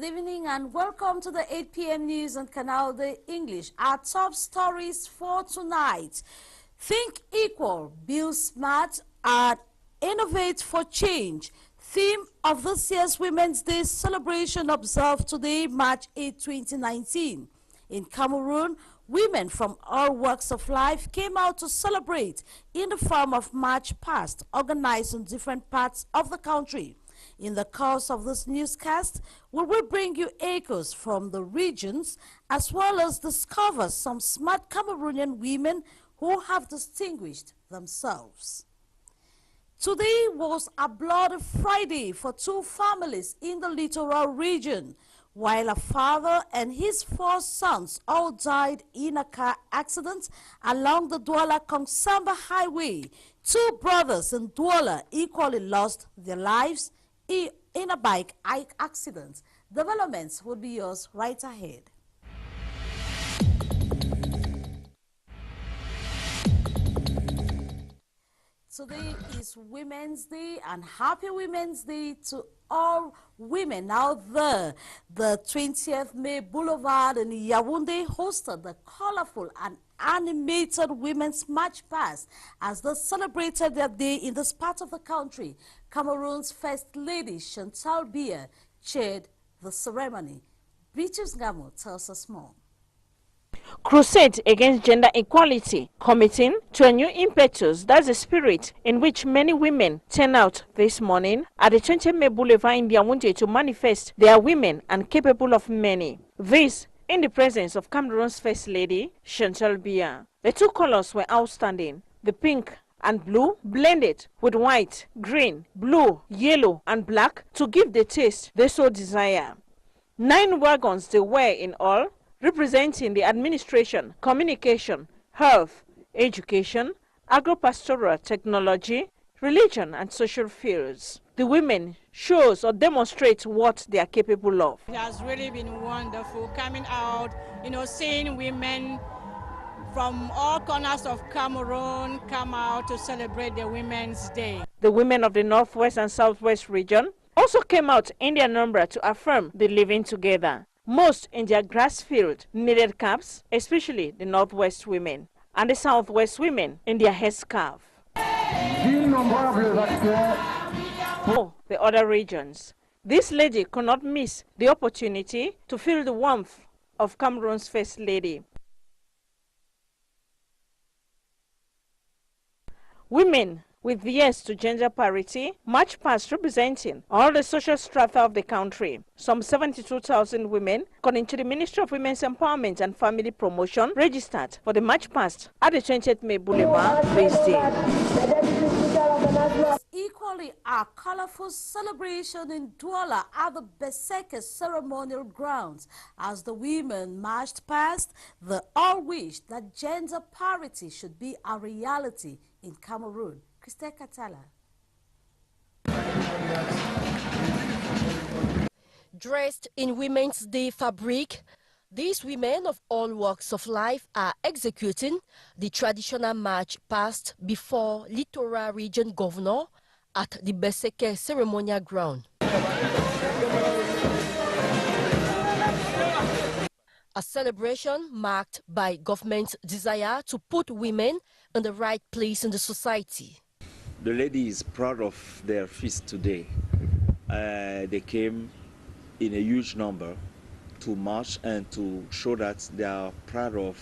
Good evening and welcome to the 8 p.m. news on Canal de English. Our top stories for tonight. Think equal, build smart, and innovate for change. Theme of this year's Women's Day celebration observed today, March 8, 2019. In Cameroon, women from all walks of life came out to celebrate in the form of March Past, organized in different parts of the country. In the course of this newscast, we will bring you echoes from the regions as well as discover some smart Cameroonian women who have distinguished themselves. Today was a bloody Friday for two families in the littoral region. While a father and his four sons all died in a car accident along the Douala-Kongsamba highway, two brothers in Douala equally lost their lives in a bike accident. Developments will be yours right ahead. Today is Women's Day, and happy Women's Day to all women out there. The 20th May Boulevard in Yaoundé hosted the colorful and animated Women's March Past as they celebrated their day in this part of the country. Cameroon's First Lady Chantal Biya chaired the ceremony. Beatrice Ngamo tells us more. Crusade against gender equality, committing to a new impetus. That's the spirit in which many women turn out this morning at the 20th May Boulevard in Yaoundé to manifest they are women and capable of many. This in the presence of Cameroon's First Lady, Chantal Biya. The two colors were outstanding, the pink and blue blended with white, green, blue, yellow and black to give the taste they so desire. 9 wagons there were in all, representing the administration, communication, health, education, agro-pastoral technology, religion and social fields. The women shows or demonstrate what they are capable of. It has really been wonderful coming out, seeing women from all corners of Cameroon come out to celebrate the Women's Day. The women of the Northwest and Southwest region also came out in their number to affirm the living together. Most in their grass field knitted caps, especially the Northwest women, and the Southwest women in their headscarf. Oh, the other regions. This lady could not miss the opportunity to feel the warmth of Cameroon's First Lady. Women with yes to gender parity, March Past representing all the social strata of the country. Some 72,000 women, according to the Ministry of Women's Empowerment and Family Promotion, registered for the March Past at the 20th May Boulevard this day. Equally, a colorful celebration in Douala at the Beseke ceremonial grounds as the women marched past. They all wished that gender parity should be a reality in Cameroon. Christelle Katala. Dressed in Women's Day fabric, these women of all walks of life are executing the traditional march past before Littoral Region Governor at the Beseke ceremonial ground. A celebration marked by government's desire to put women in the right place in the society. The lady is proud of their feast today. They came in a huge number to march and to show that they are proud of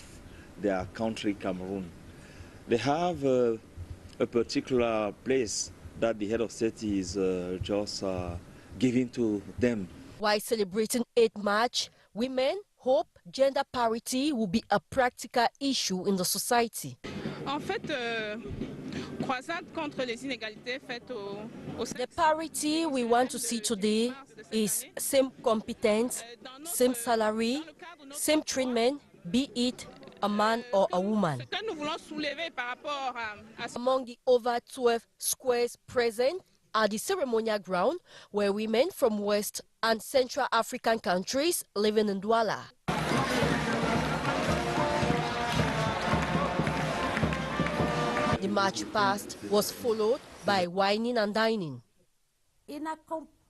their country, Cameroon. They have a particular place that the head of state is just giving to them. While celebrating 8 March, women hope gender parity will be a practical issue in the society. The parity we want to see today is same competence, same salary, same treatment, be it a man or a woman. Among the over 12 squares present at the ceremonial ground were women from West and Central African countries living in Douala. The march past was followed by wining and dining. In a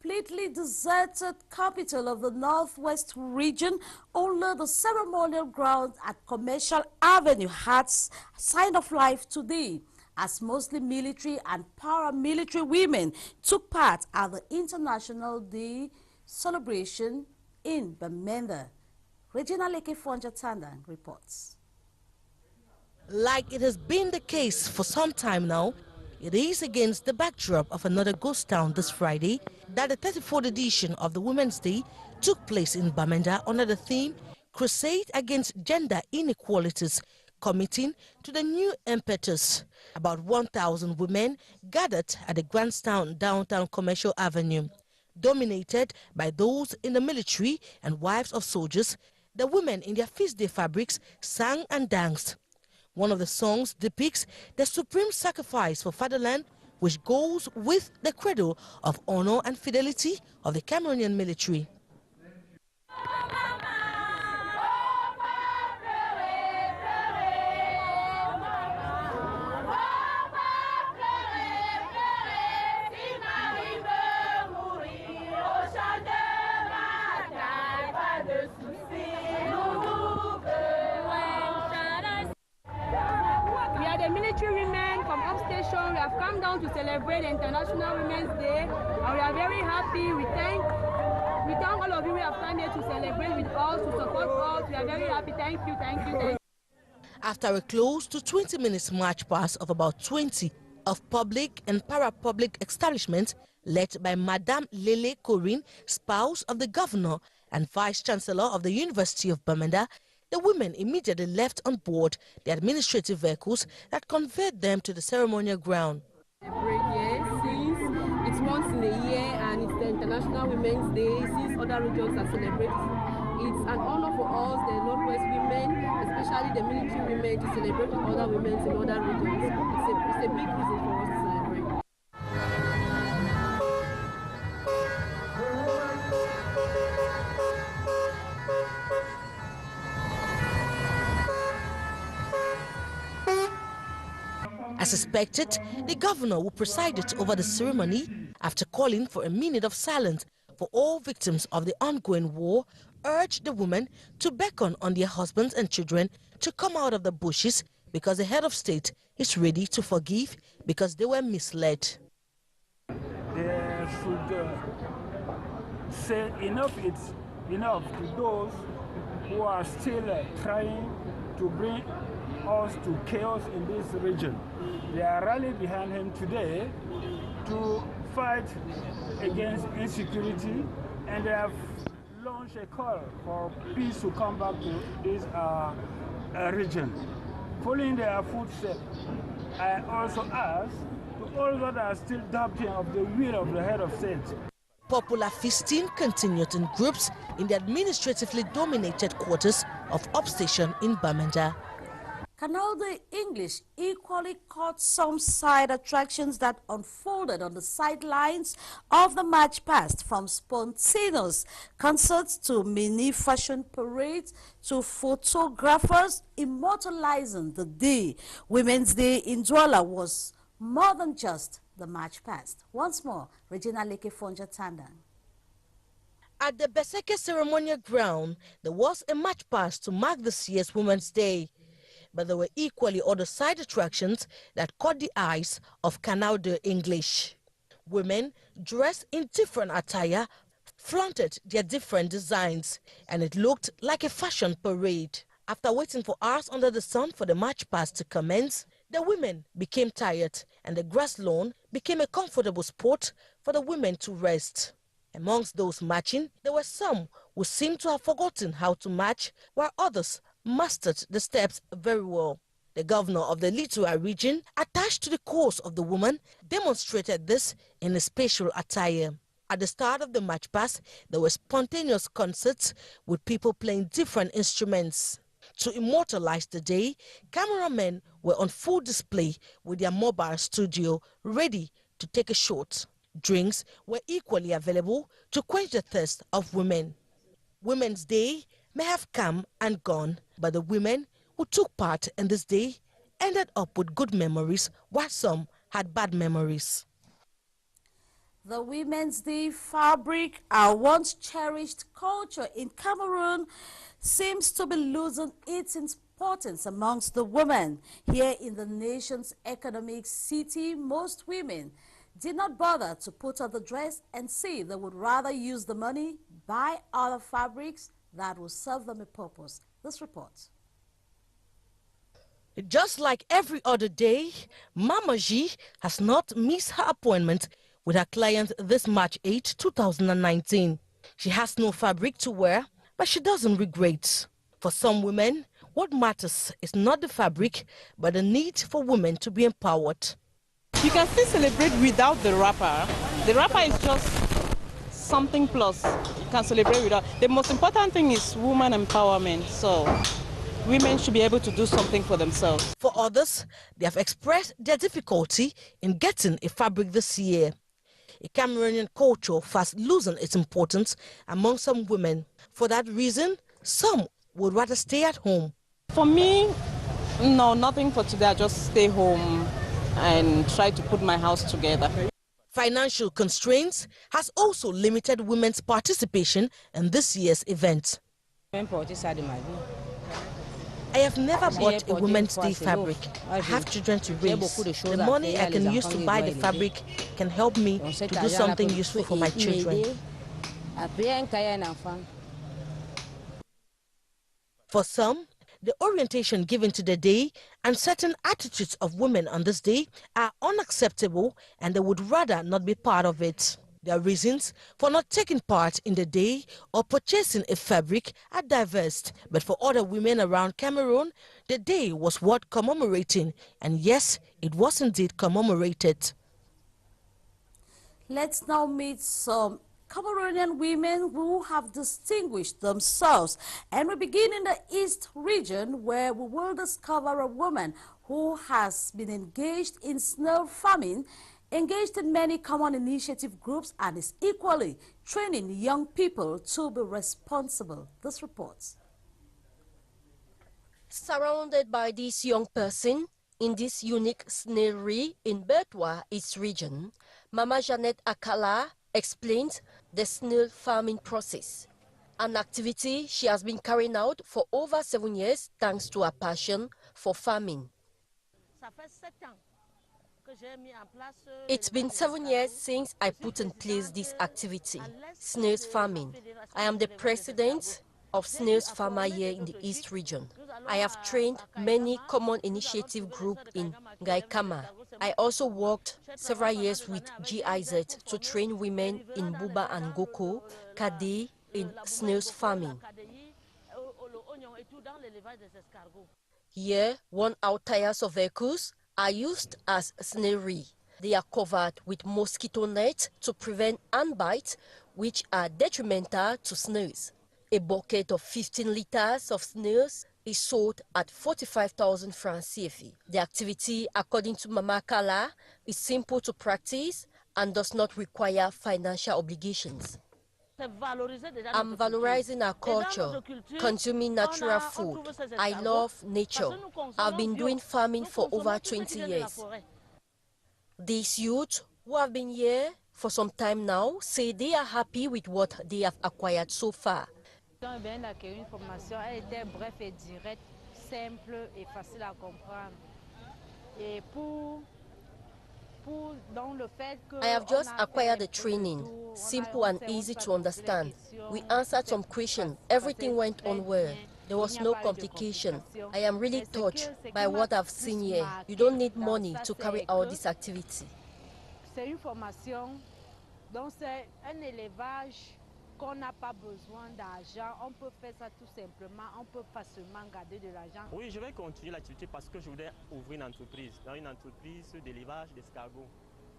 completely deserted capital of the Northwest region, only the ceremonial ground at Commercial Avenue had sign of life today, as mostly military and paramilitary women took part at the International Day celebration in BAMENDA. Regina Leke Fonja-Tandan reports. Like it has been the case for some time now, it is against the backdrop of another ghost town this Friday that the 34th edition of the Women's Day took place in Bamenda under the theme Crusade Against Gender Inequalities, committing to the new impetus. About 1,000 women gathered at the Grandstand downtown Commercial Avenue. Dominated by those in the military and wives of soldiers, the women in their feast day fabrics sang and danced. One of the songs depicts the supreme sacrifice for fatherland, which goes with the credo of honor and fidelity of the Cameroonian military. Military women from upstation, we have come down to celebrate the International Women's Day, and we are very happy. We thank all of you who have come here to celebrate with us, to support us. We are very happy. Thank you, thank you, thank you. After a close to 20 minutes march past of about 20 of public and para-public establishments led by Madame Lele Corinne, spouse of the governor and vice-chancellor of the University of Bamenda, the women immediately left on board the administrative vehicles that conveyed them to the ceremonial ground. Since it's once in a year and it's the International Women's Day, since other regions are celebrating, it's an honor for us, the Northwest women, especially the military women, to celebrate with other women in other regions. It's a big reason for us to celebrate. As expected, the governor who presided over the ceremony, after calling for a minute of silence for all victims of the ongoing war, urged the women to beckon on their husbands and children to come out of the bushes because the head of state is ready to forgive because they were misled. They should say enough is enough to those who are still trying to bring us to chaos in this region. They are rallying behind him today to fight against insecurity, and they have launched a call for peace to come back to this region. Following their footsteps, I also ask to all that are still doubting of the will of the head of state. Popular feasting continued in groups in the administratively dominated quarters of upstation in Bamenda. Canal the English equally caught some side attractions that unfolded on the sidelines of the march past, from spontaneous concerts to mini fashion parades to photographers immortalizing the day. Women's Day in Douala was more than just the march past. Once more, Regina Leke Fonja-Tandan. At the Beseke ceremonial ground, there was a march past to mark this year's Women's Day. But there were equally other side attractions that caught the eyes of Canal de English. Women dressed in different attire flaunted their different designs, and it looked like a fashion parade. After waiting for hours under the sun for the march past to commence, the women became tired, and the grass lawn became a comfortable spot for the women to rest. Amongst those marching, there were some who seemed to have forgotten how to march, while others mastered the steps very well. The governor of the Littoral region, attached to the cause of the woman, demonstrated this in a special attire. At the start of the march past, there were spontaneous concerts with people playing different instruments. To immortalize the day, cameramen were on full display with their mobile studio ready to take a shot. Drinks were equally available to quench the thirst of women. Women's Day may have come and gone, but the women who took part in this day ended up with good memories, while some had bad memories. The Women's Day fabric, a once cherished culture in Cameroon, seems to be losing its importance amongst the women. Here in the nation's economic city, most women did not bother to put on the dress and say they would rather use the money, buy other fabrics that will serve them a purpose. This report. Just like every other day, Mama G has not missed her appointment with her client this March 8, 2019. She has no fabric to wear, but she doesn't regret. For some women, what matters is not the fabric, but the need for women to be empowered. You can still celebrate without the wrapper. The wrapper is just something plus. You can celebrate without. The most important thing is woman empowerment. So women should be able to do something for themselves. For others, they have expressed their difficulty in getting a fabric this year. A Cameroonian culture fast losing its importance among some women. For that reason, some would rather stay at home. For me, no, nothing for today. I just stay home and try to put my house together. Financial constraints has also limited women's participation in this year's event. I have never bought a Women's Day fabric. I have children to raise. The money I can use to buy the fabric can help me to do something useful for my children. For some, the orientation given to the day and certain attitudes of women on this day are unacceptable and they would rather not be part of it. Their reasons for not taking part in the day or purchasing a fabric are diverse, but for other women around Cameroon, the day was worth commemorating, and yes, it was indeed commemorated. Let's now meet some Cameroonian women who have distinguished themselves. And we begin in the East region, where we will discover a woman who has been engaged in snail farming, engaged in many common initiative groups, and is equally training young people to be responsible. This report. Surrounded by this young person in this unique snailry in Bertois, East region, Mama Jeannette Akala explains the snail farming process, an activity she has been carrying out for over 7 years thanks to her passion for farming. It's been 7 years since I put in place this activity, snails farming. I am the president of snails farmer here in the East region. I have trained many common initiative groups in Gaikama. I also worked several years with GIZ to train women in Buba and Goko, Kade in snails farming. Here, worn-out tires of vehicles are used as snailry. They are covered with mosquito nets to prevent ant bites, which are detrimental to snails. A bucket of 15 liters of snails is sold at 45,000 francs CFA. The activity, according to Mama Kala, is simple to practice and does not require financial obligations. I'm valorizing our culture, consuming natural food. I love nature. I've been doing farming for over 20 years. These youths who have been here for some time now say they are happy with what they have acquired so far. I have just acquired the training, simple and easy to understand. We answered some questions, everything went on well. There was no complication. I am really touched by what I've seen here. You don't need money to carry out this activity. Qu'on n'a pas besoin d'argent, on peut faire ça tout simplement, on peut facilement garder de l'argent. Oui, je vais continuer l'activité parce que je voudrais ouvrir une entreprise d'élevage d'escargots.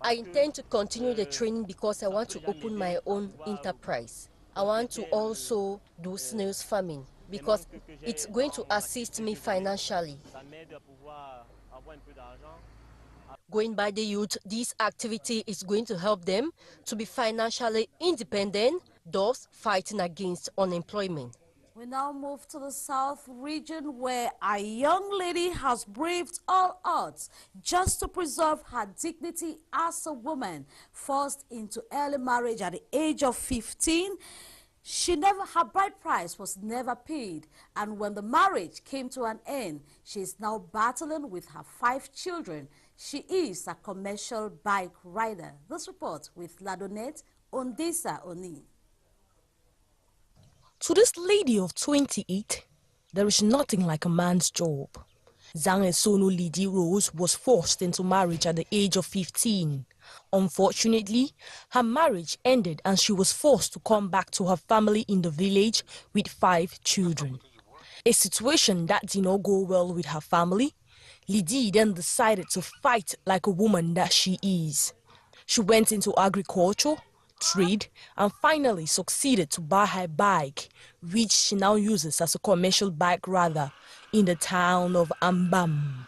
I intend to continue the training because I want to open my own enterprise. I want to also do snails farming because it's going to assist me financially. Going by the youth, this activity is going to help them to be financially independent, thus fighting against unemployment. We now move to the South region where a young lady has braved all odds just to preserve her dignity as a woman. Forced into early marriage at the age of 15, her bride price was never paid, and when the marriage came to an end, she is now battling with her 5 children. She is a commercial bike rider. This report with Ladonet Ondesa Oni. To this lady of 28, there is nothing like a man's job. Zange Sono Lidi Rose was forced into marriage at the age of 15. Unfortunately, her marriage ended and she was forced to come back to her family in the village with 5 children. A situation that did not go well with her family, Lidi then decided to fight like a woman that she is. She went into agriculture, trade, and finally succeeded to buy her bike, which she now uses as a commercial bike rider in the town of Ambam.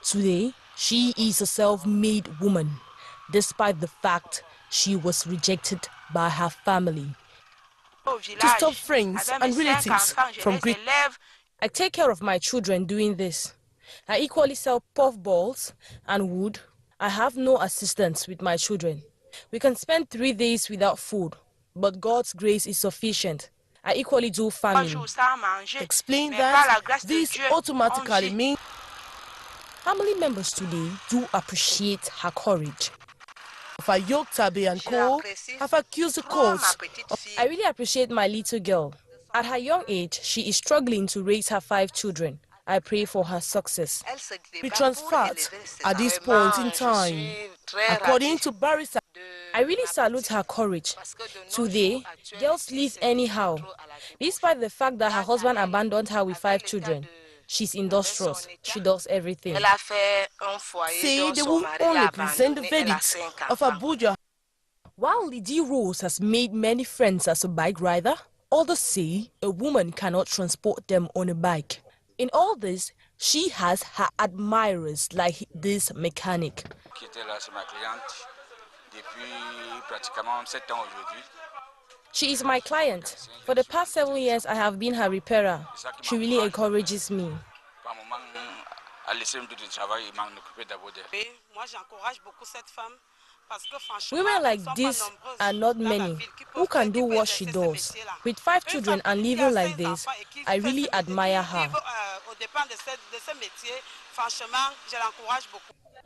Today, she is a self-made woman, despite the fact she was rejected by her family. To stop friends and relatives from greeting, I take care of my children doing this. I equally sell puff balls and wood. I have no assistance with my children. We can spend 3 days without food, but God's grace is sufficient. I equally do farming. Explain that this automatically means family members today do appreciate her courage. Yoktabe and Co. have accused the courts. I really appreciate my little girl. At her young age, she is struggling to raise her 5 children. I pray for her success. We transferred at this point in time. According to Barrister, I really salute her courage. Today, girls live anyhow. Despite the fact that her husband abandoned her with 5 children, she's industrious. She does everything. See, they will only present the verdict of Abuja. While Lidi Rose has made many friends as a bike rider, others say a woman cannot transport them on a bike. In all this, she has her admirers like this mechanic. She is my client. For the past 7 years, I have been her repairer. She really encourages me. Women like this are not many who can do what she does. With 5 children and living like this, I really admire her.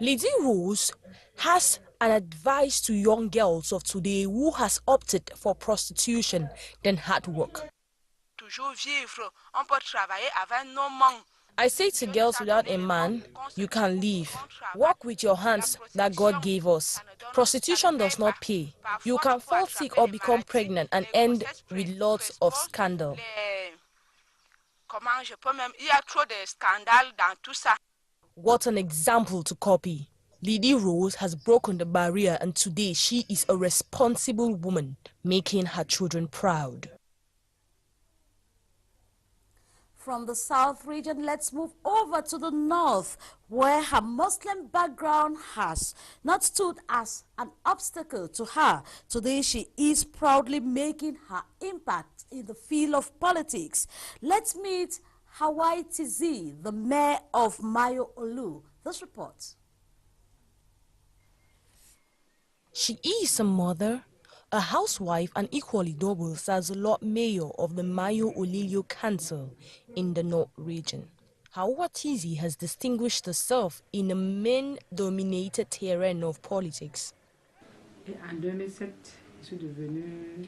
Lidi Rose has an advice to young girls of today who has opted for prostitution than hard work. I say to girls without a man, you can leave. Work with your hands that God gave us. Prostitution does not pay. You can fall sick or become pregnant and end with lots of scandal. What an example to copy. Lidi Rose has broken the barrier and today she is a responsible woman, making her children proud. From the South region, let's move over to the North, where her Muslim background has not stood as an obstacle to her. Today, she is proudly making her impact in the field of politics. Let's meet Hawaii Tizi, the mayor of Mayo Olu. This report. She is a mother, a housewife, and equally doubles as the Lord Mayor of the Mayo Olilio Council in the North region. Hawaii Tizi has distinguished herself in a men-dominated terrain of politics.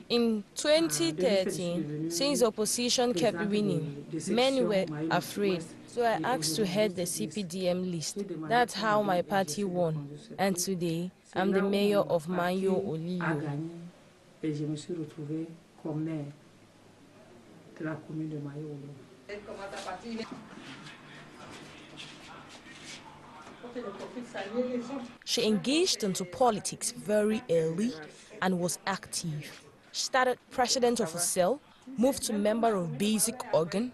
In 2013, since opposition kept winning, many were afraid. So I asked to head the CPDM list. That's how my party won. And today, I'm the mayor of Mayo Olilio. She engaged into politics very early and was active. She started president of a cell, moved to member of basic organ,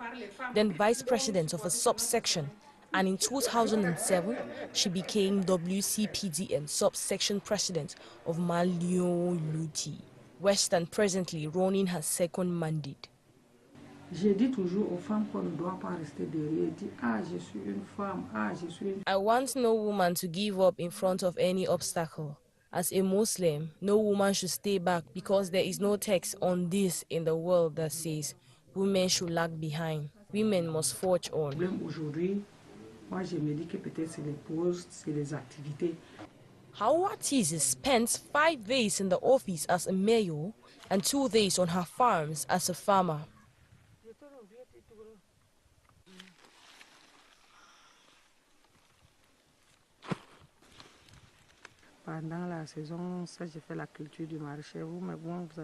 then vice president of a subsection, and in 2007, she became WCPDM subsection president of Malio Luti, West, and presently running her second mandate. J'ai dit toujours aux femmes qu'on ne doit pas rester derrière. Dit, ah, je suis une femme, ah, je suis une... I want no woman to give up in front of any obstacle. As a Muslim, no woman should stay back because there is no text on this in the world that says women should lag behind. Women must forge on. Aujourd'hui, moi je me dis que peut-être c'est les pauses, c'est les activités. Hawa Tizi spends 5 days in the office as a mayor and 2 days on her farms as a farmer.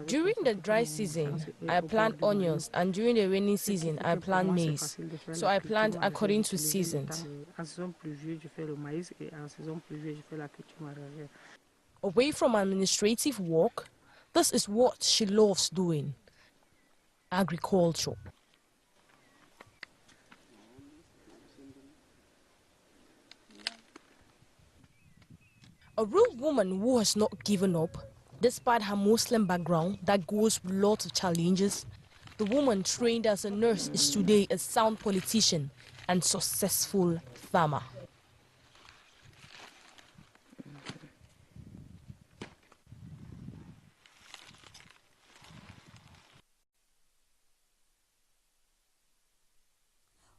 During the dry season, I plant onions, and during the rainy season, I plant maize. So I plant according to seasons. Away from administrative work, this is what she loves doing: agriculture. A real woman who has not given up, despite her Muslim background that goes with lots of challenges. The woman trained as a nurse is today a sound politician and successful farmer.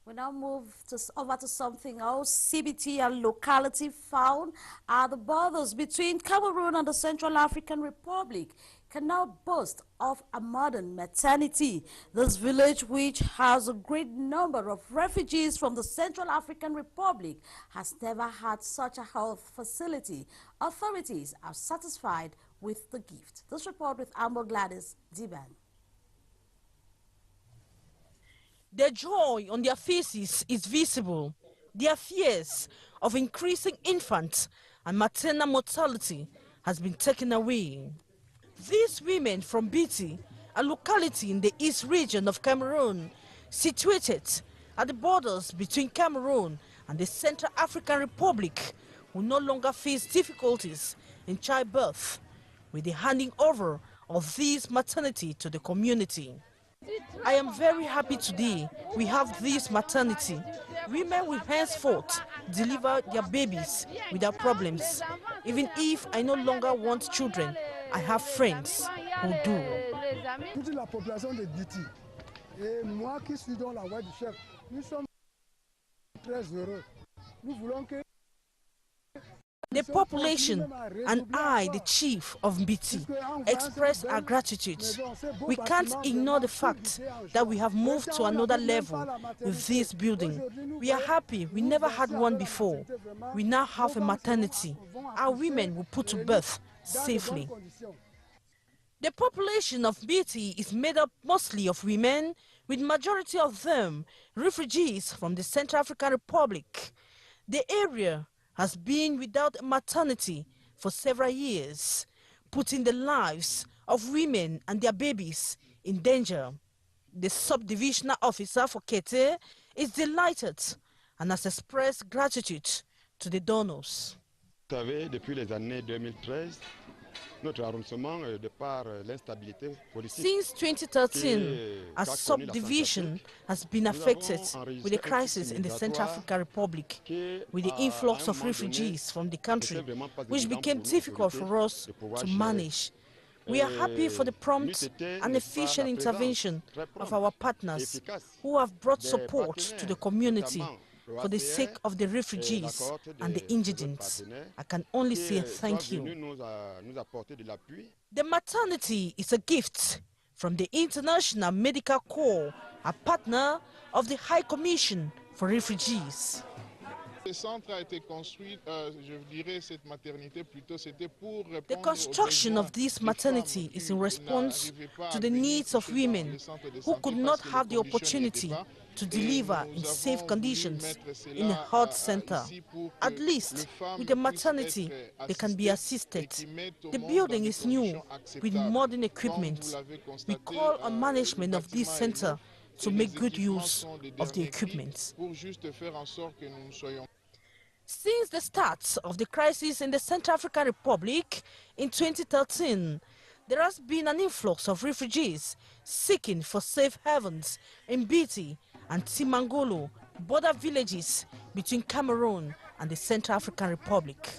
We now move over to something else. CBT and locality found at the borders between Cameroon and the Central African Republic can now boast of a modern maternity. This village, which has a great number of refugees from the Central African Republic, has never had such a health facility. Authorities are satisfied with the gift. This report with Amber Gladys Diban. Their joy on their faces is visible. Their fears of increasing infant and maternal mortality has been taken away. These women from Biti, a locality in the east region of Cameroon, situated at the borders between Cameroon and the Central African Republic, will no longer face difficulties in childbirth with the handing over of this maternity to the community. I am very happy today we have this maternity. Women will henceforth deliver their babies without problems. Even if I no longer want children, I have friends who do. Toute la population de Biti et moi qui suis dans la voie du chef, nous sommes très heureux. Nous voulons que the population and I, the chief of Biti, express our gratitude. We can't ignore the fact that we have moved to another level with this building. We are happy we never had one before. We now have a maternity. Our women will put to birth safely. The population of Biti is made up mostly of women, with majority of them refugees from the Central African Republic. The area has been without maternity for several years, putting the lives of women and their babies in danger. The subdivisional officer for Kete is delighted and has expressed gratitude to the donors. Vous savez, depuis les années 2013, notre arrondissement, de par l'instabilité politique. Since 2013, our subdivision has been affected with the crisis in the Central African Republic, with the influx of refugees from the country, which became difficult for us to manage. We are happy for the prompt and efficient intervention of our partners who have brought support to the community for the sake of the refugees and the indigents. I can only say thank you. The maternity is a gift from the International Medical Corps, a partner of the High Commission for Refugees. Le centre a été construit, je dirais cette maternité plutôt, c'était pour répondre The construction of this maternity is in response to the needs of women who could not have the opportunity to deliver in safe conditions in a health center. At least with the maternity, they can be assisted. The building is new with modern equipment. We call on management of this center to make good use of the equipment. Since the start of the crisis in the Central African Republic in 2013, there has been an influx of refugees seeking for safe havens in Biti and Timangolo, border villages between Cameroon and the Central African Republic.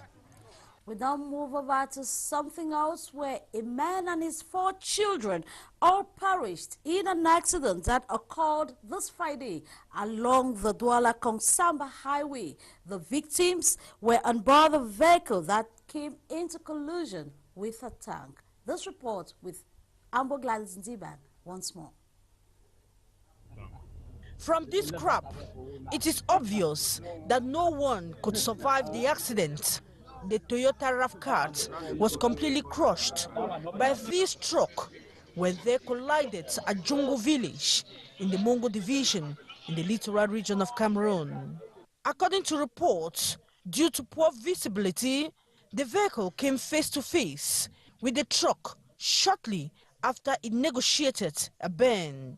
We now move over to something else where a man and his 4 children all perished in an accident that occurred this Friday along the Douala-Kongsamba highway. The victims were on board a vehicle that came into collision with a tank. This report with Ambo Gladys Nziban once more. From this scrap, it is obvious that no one could survive the accident. The Toyota RAV4 was completely crushed by this truck when they collided at Jungo village in the Mongo division in the littoral region of Cameroon. According to reports, due to poor visibility, the vehicle came face to face with the truck shortly after it negotiated a bend.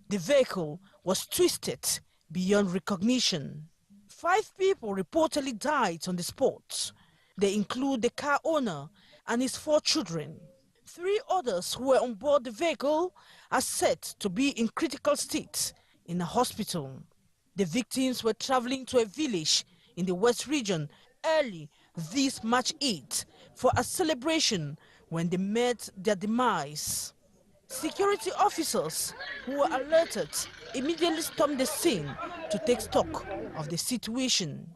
The vehicle was twisted beyond recognition. 5 people reportedly died on the spot. They include the car owner and his 4 children. 3 others who were on board the vehicle are said to be in critical state in a hospital. The victims were traveling to a village in the West region early this March 8 for a celebration when they met their demise. Security officers who were alerted immediately stormed the scene to take stock of the situation.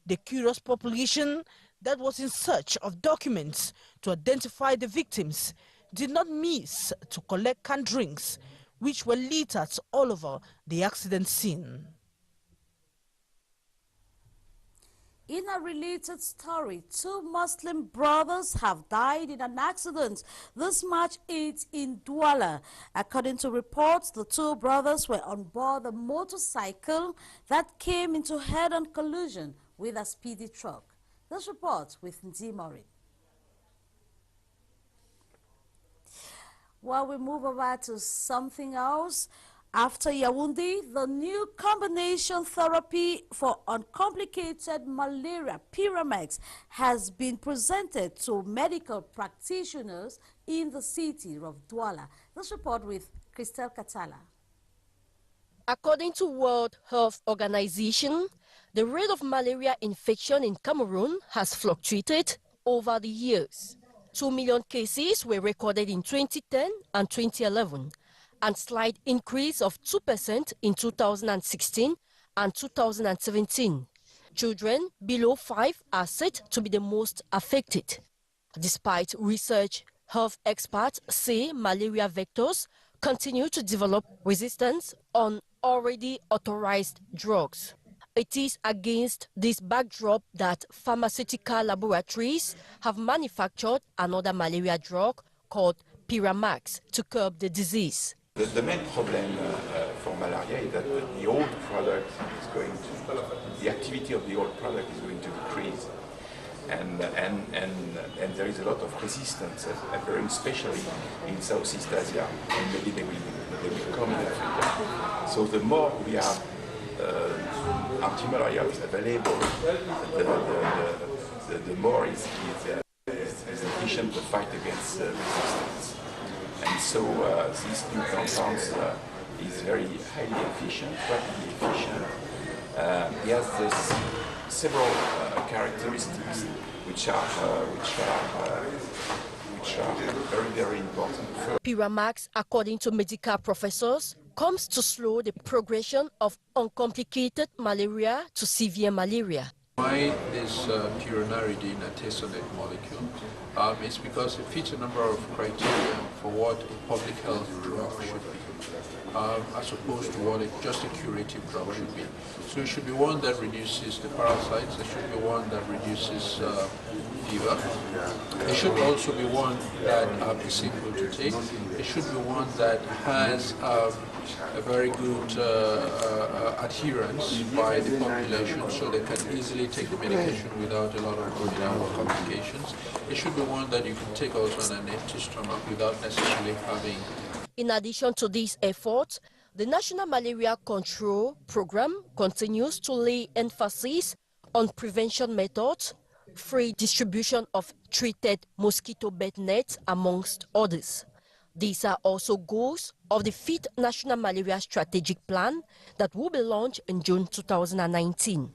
The curious population that was in search of documents to identify the victims did not miss to collect canned drinks, which were littered all over the accident scene. In a related story, 2 Muslim brothers have died in an accident this March 8 in Douala. According to reports, the 2 brothers were on board a motorcycle that came into head-on collision with a speedy truck. This report with Nzimori. While we move over to something else, after Yaoundé, the new combination therapy for uncomplicated malaria, Pyramax, has been presented to medical practitioners in the city of Douala. This report with Christelle Katala. According to World Health Organization, the rate of malaria infection in Cameroon has fluctuated over the years. 2 million cases were recorded in 2010 and 2011, and slight increase of 2% in 2016 and 2017. Children below 5 are said to be the most affected. Despite research, health experts say malaria vectors continue to develop resistance on already authorized drugs. It is against this backdrop that pharmaceutical laboratories have manufactured another malaria drug called Pyramax to curb the disease. The main problem for malaria is that the old product is going to, the activity of the old product is going to decrease. And there is a lot of resistance appearing, especially in Southeast Asia, and maybe they will come in Africa. So the more we have antimalarials available, the more is efficient to fight against resistance. And so these new compounds is very highly efficient, rapidly efficient. It has several characteristics which are very, very important. Pyramax, according to medical professors, comes to slow the progression of uncomplicated malaria to severe malaria. Why this pyranidine artesunate molecule is because it fits a number of criteria for what a public health drug should be, as opposed to what just a curative drug should be. So it should be one that reduces the parasites, it should be one that reduces fever, it should also be one that is simple to take, it should be one that has a very good adherence by the population, so they can easily take the medication without a lot of complications. It should be one that you can take also on an empty stomach without necessarily having. In addition to these efforts, the National Malaria Control Program continues to lay emphasis on prevention methods, free distribution of treated mosquito bed nets, amongst others. These are also goals of the 5th National Malaria Strategic Plan that will be launched in June 2019.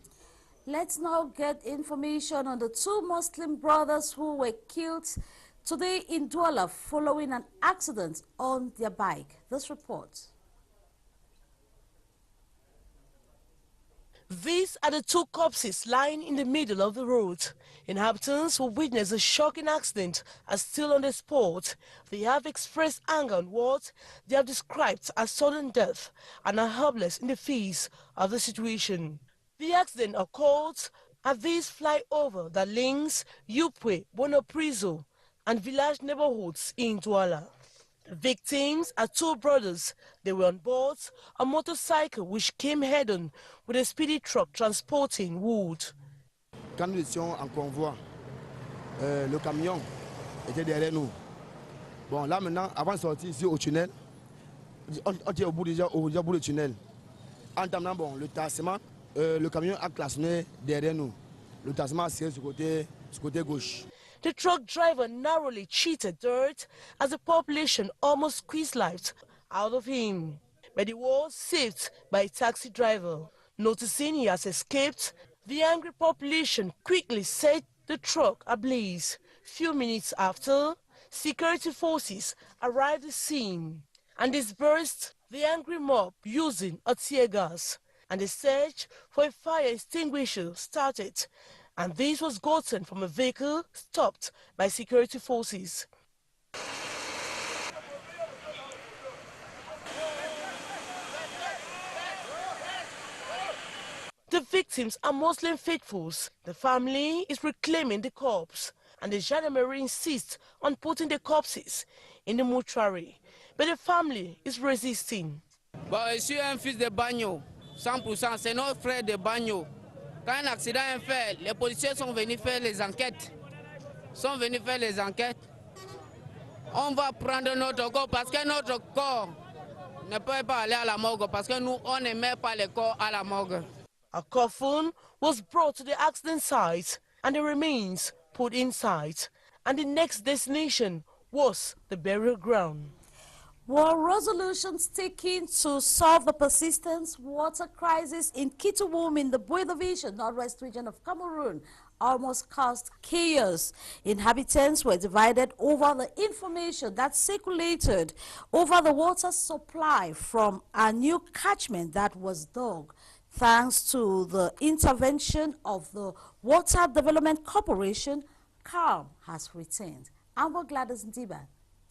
Let's now get information on the 2 Muslim brothers who were killed today in Douala following an accident on their bike. This report. These are the 2 corpses lying in the middle of the road. Inhabitants who witnessed the shocking accident are still on the spot. They have expressed anger on what they have described as sudden death and are helpless in the face of the situation. The accident occurred at this flyover that links Yupwe, Bonoprizo and village neighborhoods in Douala. The victims are 2 brothers. They were on board a motorcycle which came head-on with a speedy truck transporting wood. Quand nous étions en convoi, le camion était derrière nous. Bon, là maintenant, avant de sortir ici au tunnel, on était au bout du tunnel. En terminant, bon, le tassement, le camion a klaxonné derrière nous. Le tassement a serré sur côté gauche. The truck driver narrowly cheated dirt as the population almost squeezed life out of him. But he was saved by a taxi driver. Noticing he has escaped, the angry population quickly set the truck ablaze. Few minutes after, security forces arrived at the scene and dispersed the angry mob using a tear gas. And the search for a fire extinguisher started, and this was gotten from a vehicle stopped by security forces. The victims are Muslim faithfuls. The family is reclaiming the corpse, and the gendarmerie insists on putting the corpses in the mortuary. But the family is resisting. Bon, je suis un fils de Bagno, 100%, c'est notre frère de Bagno. Quand un accident est fait, les policiers sont venus faire les enquêtes. On va prendre notre corps parce que notre corps ne peut pas aller à la morgue parce que nous, on ne met pas les corps à la morgue. A coffin was brought to the accident site and the remains put inside. And the next destination was the burial ground. Were resolutions taken to solve the persistent water crisis in Kitawum in the Bui Division, northwest region of Cameroon, almost caused chaos? Inhabitants were divided over the information that circulated over the water supply from a new catchment that was dug. Thanks to the intervention of the Water Development Corporation, calm has returned. Amber Gladys Ndiba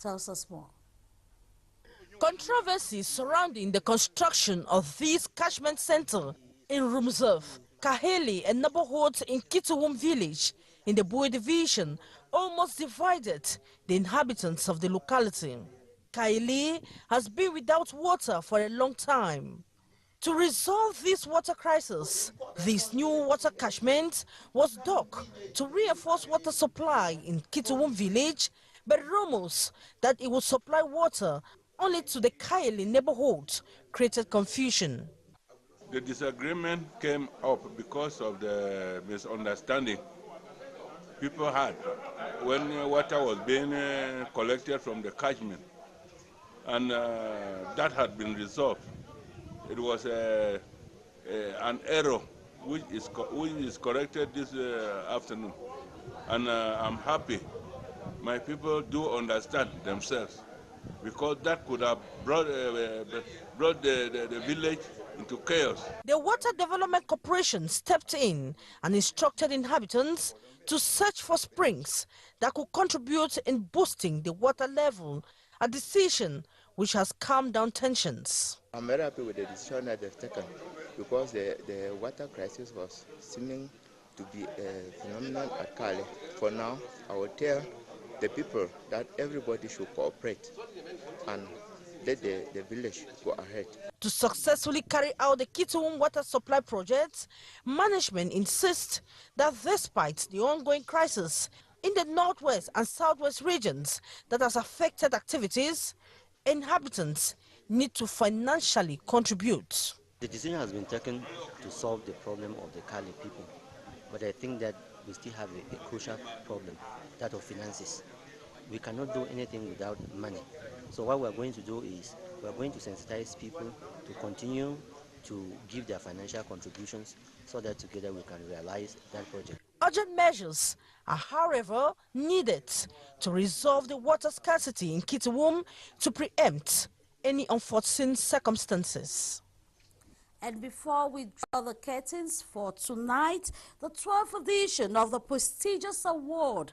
tells us more. Controversies surrounding the construction of this catchment center in Rumzov, Kaheli and neighborhoods in Kitawum village in the Bui division almost divided the inhabitants of the locality. Kaheli has been without water for a long time. To resolve this water crisis, this new water catchment was dug to reinforce water supply in Kitawum village, but rumors that it would supply water only to the Kaili neighborhood created confusion. The disagreement came up because of the misunderstanding people had when water was being collected from the catchment, and that had been resolved. It was an error which is corrected this afternoon, and I'm happy my people do understand themselves, because that could have brought the village into chaos. The Water Development Corporation stepped in and instructed inhabitants to search for springs that could contribute in boosting the water level, a decision which has calmed down tensions. I'm very happy with the decision that they've taken, because the water crisis was seeming to be a phenomenon at Kale. For now, I will tell the people that everybody should cooperate and let the village go ahead. To successfully carry out the Kitawum water supply project, management insists that despite the ongoing crisis in the northwest and southwest regions that has affected activities, inhabitants need to financially contribute. The decision has been taken to solve the problem of the Kali people, but I think that we still have a crucial problem, that of finances. We cannot do anything without money. So what we're going to do is we're going to sensitize people to continue to give their financial contributions so that together we can realize that project. Urgent measures are, however, needed to resolve the water scarcity in Kittiwum to preempt any unforeseen circumstances. And before we draw the curtains for tonight, the 12th edition of the prestigious award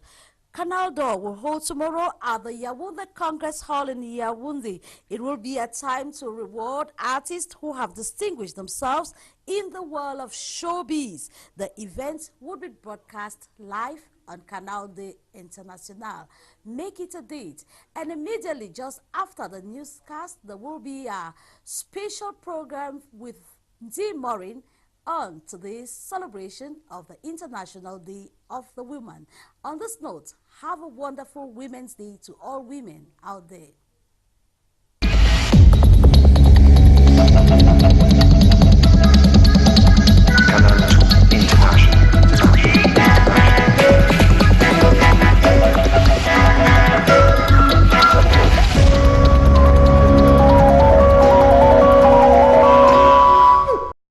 Canal d'Or will hold tomorrow at the Yaoundé Congress Hall in Yaoundé. It will be a time to reward artists who have distinguished themselves in the world of showbiz. The event will be broadcast live on Canal de International. Make it a date. And immediately just after the newscast, there will be a special program with D. Morin on today's celebration of the International Day of the Woman. On this note, have a wonderful Women's Day to all women out there.